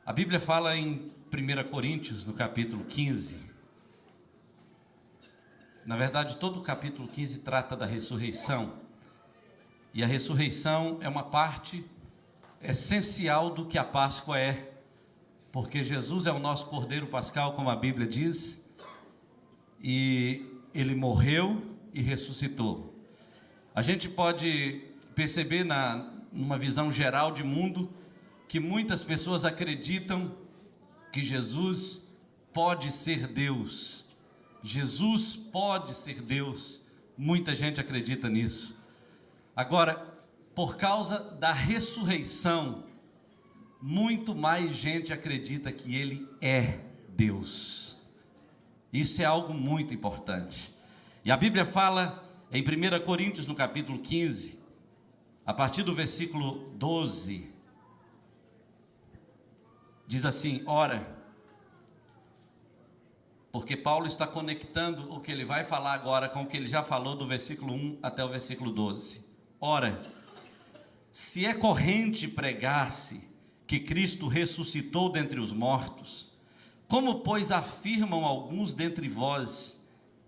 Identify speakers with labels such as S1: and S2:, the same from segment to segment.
S1: A Bíblia fala em 1 Coríntios, no capítulo 15. Na verdade, todo o capítulo 15 trata da ressurreição. E a ressurreição é uma parte essencial do que a Páscoa é. Porque Jesus é o nosso Cordeiro Pascal, como a Bíblia diz. E Ele morreu e ressuscitou. A gente pode perceber numa visão geral de mundo que muitas pessoas acreditam que Jesus pode ser Deus. Jesus pode ser Deus. Muita gente acredita nisso. Agora, por causa da ressurreição, muito mais gente acredita que Ele é Deus. Isso é algo muito importante. E a Bíblia fala em 1 Coríntios, no capítulo 15, a partir do versículo 12, diz assim: ora, porque Paulo está conectando o que ele vai falar agora com o que ele já falou do versículo 1 até o versículo 12. Ora, se é corrente pregar-se que Cristo ressuscitou dentre os mortos, como, pois, afirmam alguns dentre vós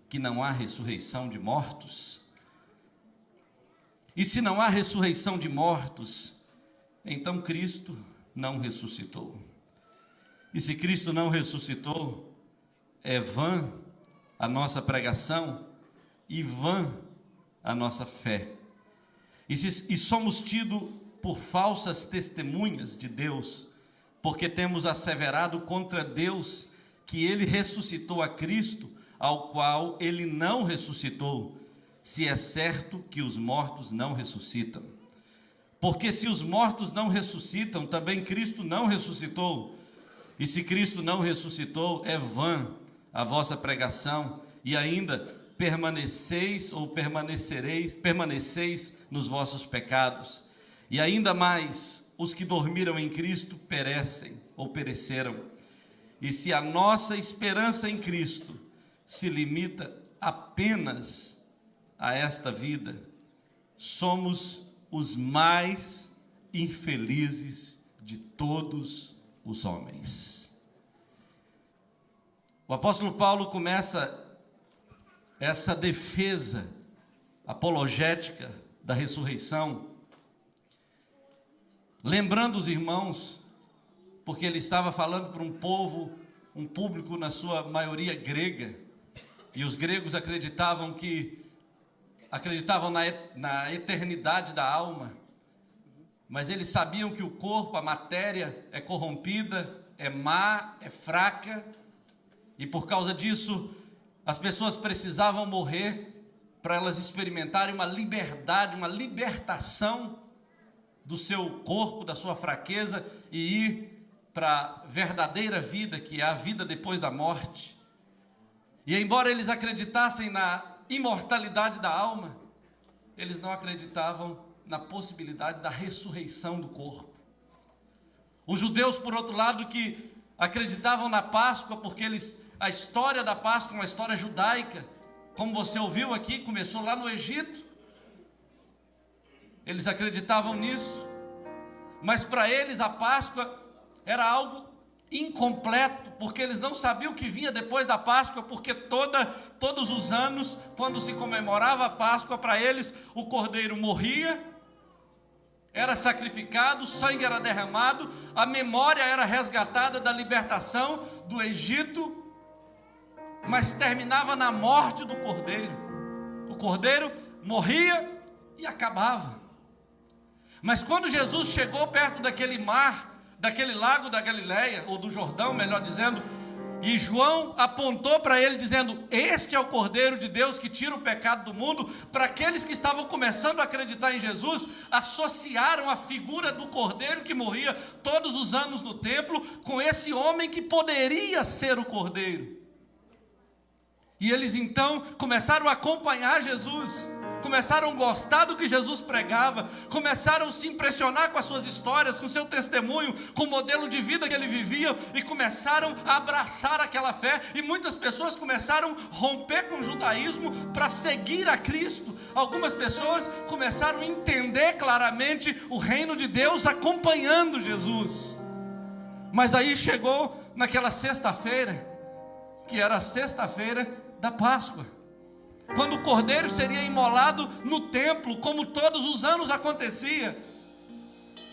S1: que não há ressurreição de mortos? E se não há ressurreição de mortos, então Cristo não ressuscitou. E se Cristo não ressuscitou, é vã a nossa pregação e vã a nossa fé. E somos tidos por falsas testemunhas de Deus, porque temos asseverado contra Deus que Ele ressuscitou a Cristo, ao qual Ele não ressuscitou, se é certo que os mortos não ressuscitam. Porque se os mortos não ressuscitam, também Cristo não ressuscitou. E se Cristo não ressuscitou, é vã a vossa pregação, e ainda permaneceis nos vossos pecados. E ainda mais, os que dormiram em Cristo perecem ou pereceram. E se a nossa esperança em Cristo se limita apenas a esta vida, somos os mais infelizes de todos os homens. O apóstolo Paulo começa essa defesa apologética da ressurreição, lembrando os irmãos, porque ele estava falando para um povo, um público na sua maioria grega, e os gregos acreditavam na eternidade da alma, mas eles sabiam que o corpo, a matéria, é corrompida, é má, é fraca, e por causa disso, as pessoas precisavam morrer para elas experimentarem uma liberdade, uma libertação do seu corpo, da sua fraqueza, e ir para a verdadeira vida, que é a vida depois da morte. E embora eles acreditassem na imortalidade da alma, eles não acreditavam na possibilidade da ressurreição do corpo. Os judeus, por outro lado, que acreditavam na Páscoa, porque a história da Páscoa é uma história judaica, como você ouviu aqui, começou lá no Egito. Eles acreditavam nisso, mas para eles a Páscoa era algo incompleto, porque eles não sabiam o que vinha depois da Páscoa, porque todos os anos, quando se comemorava a Páscoa, para eles o cordeiro morria, era sacrificado, o sangue era derramado, a memória era resgatada da libertação do Egito, mas terminava na morte do cordeiro. O cordeiro morria e acabava. Mas quando Jesus chegou perto daquele mar, daquele lago da Galileia, ou do Jordão, melhor dizendo, e João apontou para ele dizendo: este é o Cordeiro de Deus que tira o pecado do mundo. Para aqueles que estavam começando a acreditar em Jesus, associaram a figura do Cordeiro que morria todos os anos no templo com esse homem que poderia ser o Cordeiro. E eles então começaram a acompanhar Jesus, começaram a gostar do que Jesus pregava, começaram a se impressionar com as suas histórias, com o seu testemunho, com o modelo de vida que ele vivia, e começaram a abraçar aquela fé, e muitas pessoas começaram a romper com o judaísmo para seguir a Cristo. Algumas pessoas começaram a entender claramente o reino de Deus acompanhando Jesus. Mas aí chegou naquela sexta-feira, que era a sexta-feira da Páscoa, quando o cordeiro seria imolado no templo, como todos os anos acontecia.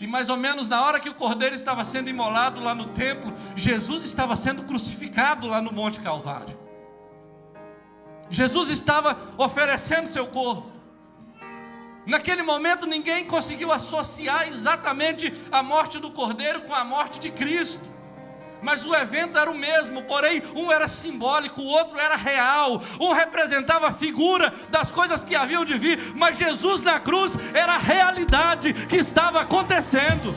S1: E mais ou menos na hora que o cordeiro estava sendo imolado lá no templo, Jesus estava sendo crucificado lá no Monte Calvário. Jesus estava oferecendo seu corpo. Naquele momento ninguém conseguiu associar exatamente a morte do cordeiro com a morte de Cristo. Mas o evento era o mesmo, porém um era simbólico, o outro era real. Um representava a figura das coisas que haviam de vir, mas Jesus na cruz era a realidade que estava acontecendo.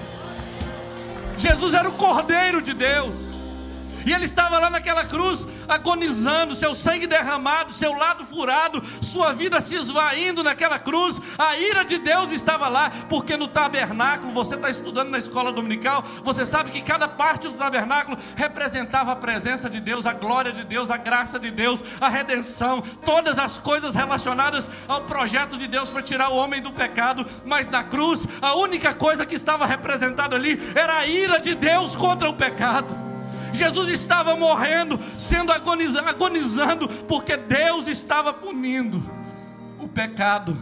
S1: Jesus era o Cordeiro de Deus. E Ele estava lá naquela cruz, agonizando, seu sangue derramado, seu lado furado, sua vida se esvaindo naquela cruz. A ira de Deus estava lá, porque no tabernáculo, você está estudando na escola dominical, você sabe que cada parte do tabernáculo representava a presença de Deus, a glória de Deus, a graça de Deus, a redenção, todas as coisas relacionadas ao projeto de Deus para tirar o homem do pecado. Mas na cruz, a única coisa que estava representada ali era a ira de Deus contra o pecado. Jesus estava morrendo, sendo agonizando, porque Deus estava punindo o pecado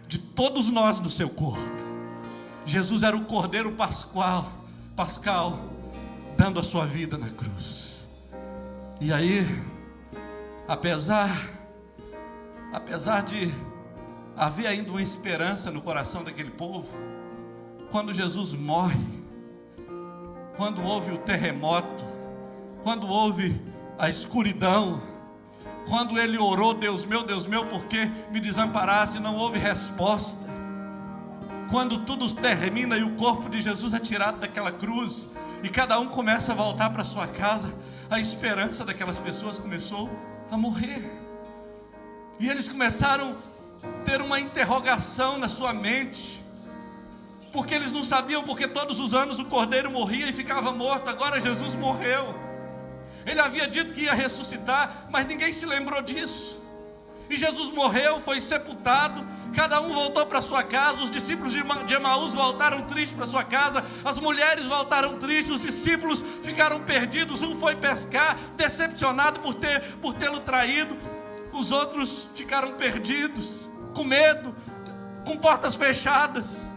S1: de todos nós no seu corpo. Jesus era o Cordeiro Pascal, dando a sua vida na cruz. E aí, apesar de haver ainda uma esperança no coração daquele povo, quando Jesus morre, quando houve o terremoto, quando houve a escuridão, quando ele orou, Deus meu, por que me desamparaste? Não houve resposta. Quando tudo termina e o corpo de Jesus é tirado daquela cruz, e cada um começa a voltar para sua casa, a esperança daquelas pessoas começou a morrer. E eles começaram a ter uma interrogação na sua mente, porque eles não sabiam, porque todos os anos o cordeiro morria e ficava morto. Agora Jesus morreu. Ele havia dito que ia ressuscitar, mas ninguém se lembrou disso. E Jesus morreu, foi sepultado, cada um voltou para sua casa. Os discípulos de Emaús voltaram tristes para sua casa, as mulheres voltaram tristes, os discípulos ficaram perdidos. Um foi pescar, decepcionado por tê-lo traído. Os outros ficaram perdidos, com medo, com portas fechadas,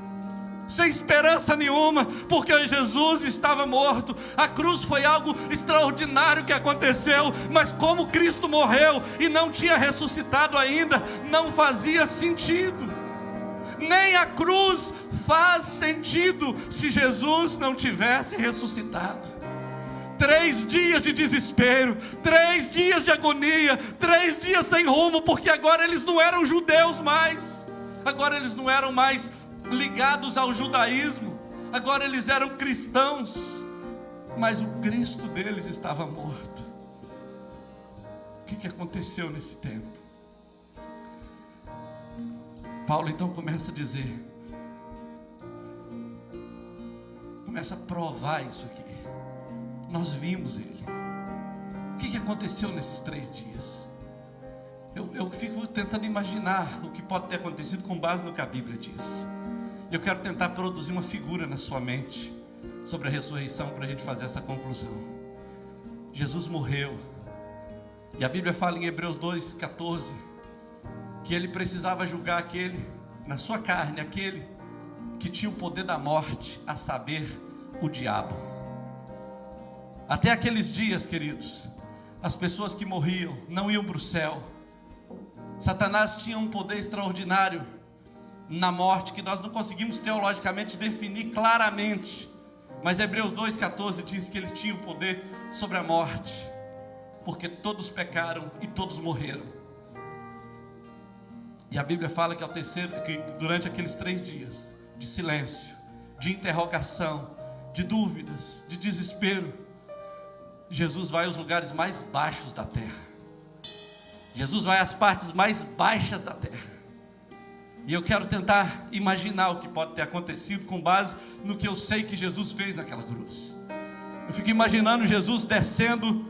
S1: sem esperança nenhuma, porque Jesus estava morto. A cruz foi algo extraordinário que aconteceu, mas como Cristo morreu e não tinha ressuscitado ainda, não fazia sentido. Nem a cruz faz sentido se Jesus não tivesse ressuscitado. 3 dias de desespero, 3 dias de agonia, 3 dias sem rumo, porque agora eles não eram judeus mais, agora eles não eram mais ligados ao judaísmo, agora eles eram cristãos, mas o Cristo deles estava morto. O que aconteceu nesse tempo? Paulo então começa a dizer, começa a provar isso aqui. Nós vimos ele. O que aconteceu nesses 3 dias? Eu fico tentando imaginar o que pode ter acontecido com base no que a Bíblia diz. Eu quero tentar produzir uma figura na sua mente sobre a ressurreição para a gente fazer essa conclusão. Jesus morreu, e a Bíblia fala em Hebreus 2,14 que ele precisava julgar aquele, na sua carne, aquele que tinha o poder da morte, a saber, o diabo. Até aqueles dias, queridos, as pessoas que morriam não iam para o céu. Satanás tinha um poder extraordinário na morte, que nós não conseguimos teologicamente definir claramente, mas Hebreus 2,14 diz que ele tinha o poder sobre a morte, porque todos pecaram e todos morreram. E a Bíblia fala que que durante aqueles 3 dias de silêncio, de interrogação, de dúvidas, de desespero, Jesus vai aos lugares mais baixos da terra. Jesus vai às partes mais baixas da terra. E eu quero tentar imaginar o que pode ter acontecido com base no que eu sei que Jesus fez naquela cruz. Eu fico imaginando Jesus descendo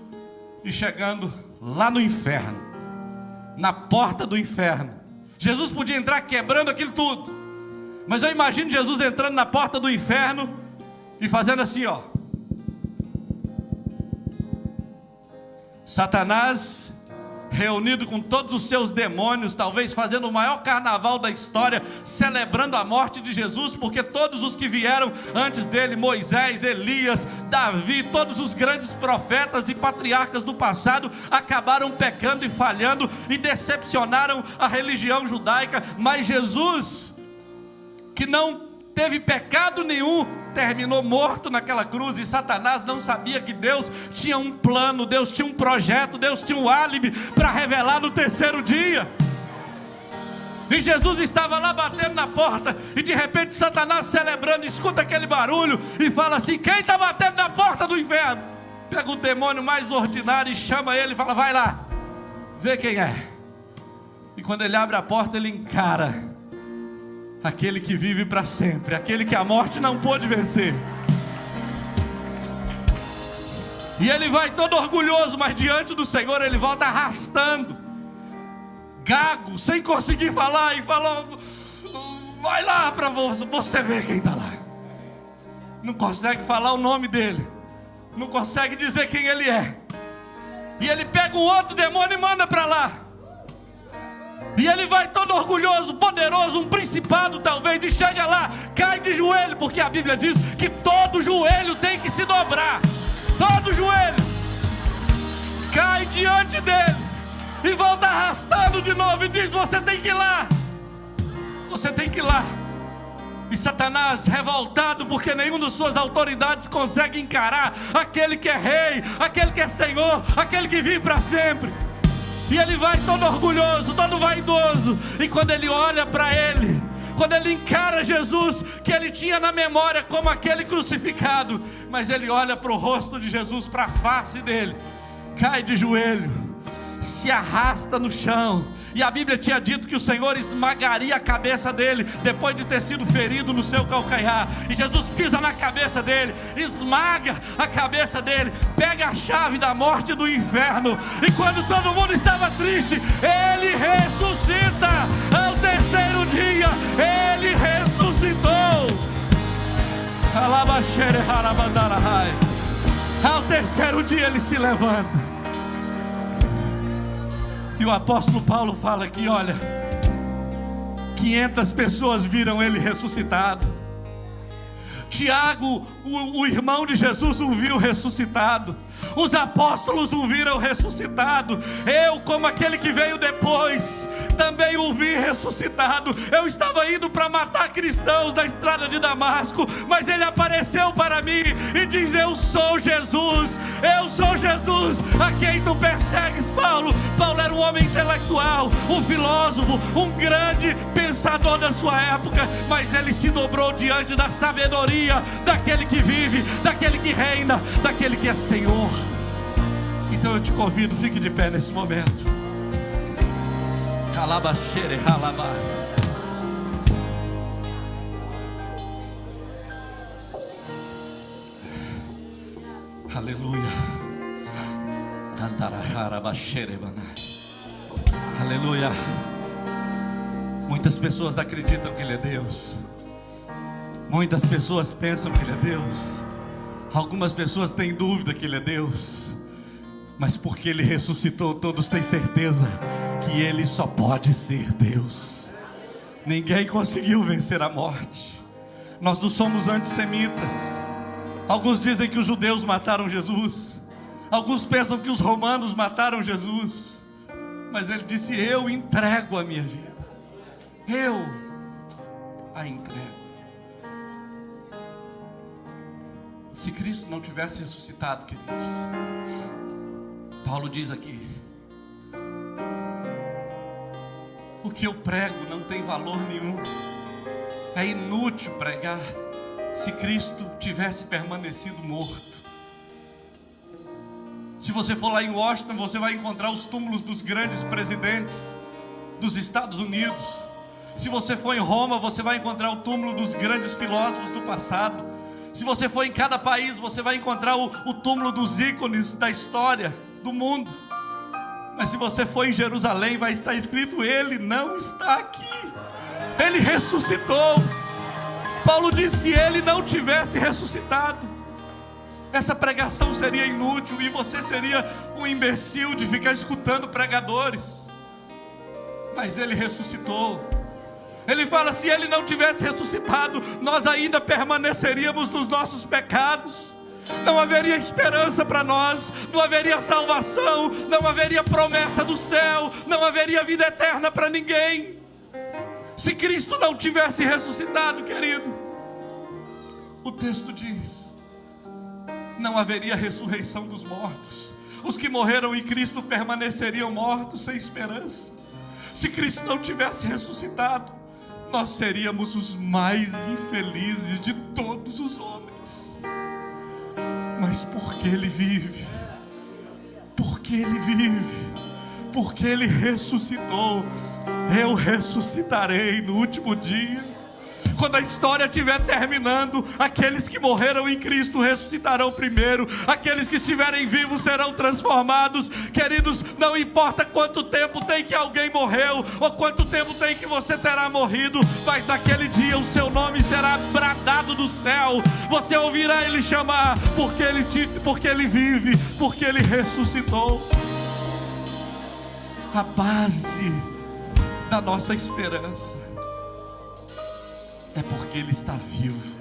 S1: e chegando lá no inferno, na porta do inferno. Jesus podia entrar quebrando aquilo tudo, mas eu imagino Jesus entrando na porta do inferno e fazendo assim, ó. Satanás, reunido com todos os seus demônios, talvez fazendo o maior carnaval da história, celebrando a morte de Jesus, porque todos os que vieram antes dele, Moisés, Elias, Davi, todos os grandes profetas e patriarcas do passado, acabaram pecando e falhando e decepcionaram a religião judaica. Mas Jesus, que não teve pecado nenhum, terminou morto naquela cruz. E Satanás não sabia que Deus tinha um plano, Deus tinha um projeto, Deus tinha um álibi para revelar no terceiro dia. E Jesus estava lá batendo na porta, e de repente Satanás, celebrando, escuta aquele barulho e fala assim: quem está batendo na porta do inferno? Pega o demônio mais ordinário e chama ele e fala: vai lá, vê quem é. E quando ele abre a porta, ele encara aquele que vive para sempre, aquele que a morte não pôde vencer. E ele vai todo orgulhoso, mas diante do Senhor ele volta arrastando, gago, sem conseguir falar, e falou: vai lá para você ver quem está lá. Não consegue falar o nome dele, não consegue dizer quem ele é. E ele pega um outro demônio e manda para lá. E ele vai todo orgulhoso, poderoso, um principado talvez, e chega lá, cai de joelho, porque a Bíblia diz que todo joelho tem que se dobrar. Todo joelho cai diante dele e volta arrastando de novo e diz: você tem que ir lá, você tem que ir lá. E Satanás, revoltado porque nenhum das suas autoridades consegue encarar aquele que é rei, aquele que é Senhor, aquele que vive para sempre. E ele vai todo orgulhoso, todo vaidoso. E quando ele olha para ele, quando ele encara Jesus, que ele tinha na memória como aquele crucificado, mas ele olha para o rosto de Jesus, para a face dele, cai de joelho, se arrasta no chão. E a Bíblia tinha dito que o Senhor esmagaria a cabeça dele, depois de ter sido ferido no seu calcanhar. E Jesus pisa na cabeça dele, esmaga a cabeça dele, pega a chave da morte e do inferno. E quando todo mundo estava triste, ele ressuscita. Ao terceiro dia, ele ressuscitou. Ao terceiro dia ele se levanta. E o apóstolo Paulo fala aqui, olha, 500 pessoas viram ele ressuscitado. Tiago, o irmão de Jesus, o viu ressuscitado. Os apóstolos o viram ressuscitado. Eu, como aquele que veio depois, também o vi ressuscitado. Eu estava indo para matar cristãos na estrada de Damasco, mas ele apareceu para mim e diz: eu sou Jesus, eu sou Jesus a quem tu persegues. Paulo era um homem intelectual, um filósofo, um grande pensador da sua época, mas ele se dobrou diante da sabedoria daquele que vive, daquele que reina, daquele que é Senhor. Então eu te convido, fique de pé nesse momento. Aleluia. Aleluia. Muitas pessoas acreditam que Ele é Deus. Muitas pessoas pensam que Ele é Deus. Algumas pessoas têm dúvida que Ele é Deus. Mas porque Ele ressuscitou, todos têm certeza que Ele só pode ser Deus. Ninguém conseguiu vencer a morte. Nós não somos antissemitas. Alguns dizem que os judeus mataram Jesus. Alguns pensam que os romanos mataram Jesus. Mas Ele disse: eu entrego a minha vida. Eu a entrego. Se Cristo não tivesse ressuscitado, queridos, Paulo diz aqui: o que eu prego não tem valor nenhum. É inútil pregar se Cristo tivesse permanecido morto. Se você for lá em Washington, você vai encontrar os túmulos dos grandes presidentes dos Estados Unidos. Se você for em Roma, você vai encontrar o túmulo dos grandes filósofos do passado. Se você for em cada país, você vai encontrar o túmulo dos ícones da história do mundo. Mas se você for em Jerusalém, vai estar escrito: Ele não está aqui. Ele ressuscitou. Paulo disse: se Ele não tivesse ressuscitado, essa pregação seria inútil e você seria um imbecil de ficar escutando pregadores. Mas Ele ressuscitou. Ele fala: se Ele não tivesse ressuscitado, nós ainda permaneceríamos nos nossos pecados. Não haveria esperança para nós, não haveria salvação, não haveria promessa do céu, não haveria vida eterna para ninguém. Se Cristo não tivesse ressuscitado, querido, o texto diz: não haveria ressurreição dos mortos. Os que morreram em Cristo permaneceriam mortos sem esperança. Se Cristo não tivesse ressuscitado, nós seríamos os mais infelizes de todos os homens. Mas porque Ele vive, porque Ele vive, porque Ele ressuscitou, eu ressuscitarei no último dia. Quando a história estiver terminando, aqueles que morreram em Cristo ressuscitarão primeiro. Aqueles que estiverem vivos serão transformados. Queridos, não importa quanto tempo tem que alguém morreu, ou quanto tempo tem que você terá morrido, mas naquele dia o seu nome será bradado do céu. Você ouvirá Ele chamar, porque Ele vive, porque Ele ressuscitou. A base da nossa esperança é porque Ele está vivo.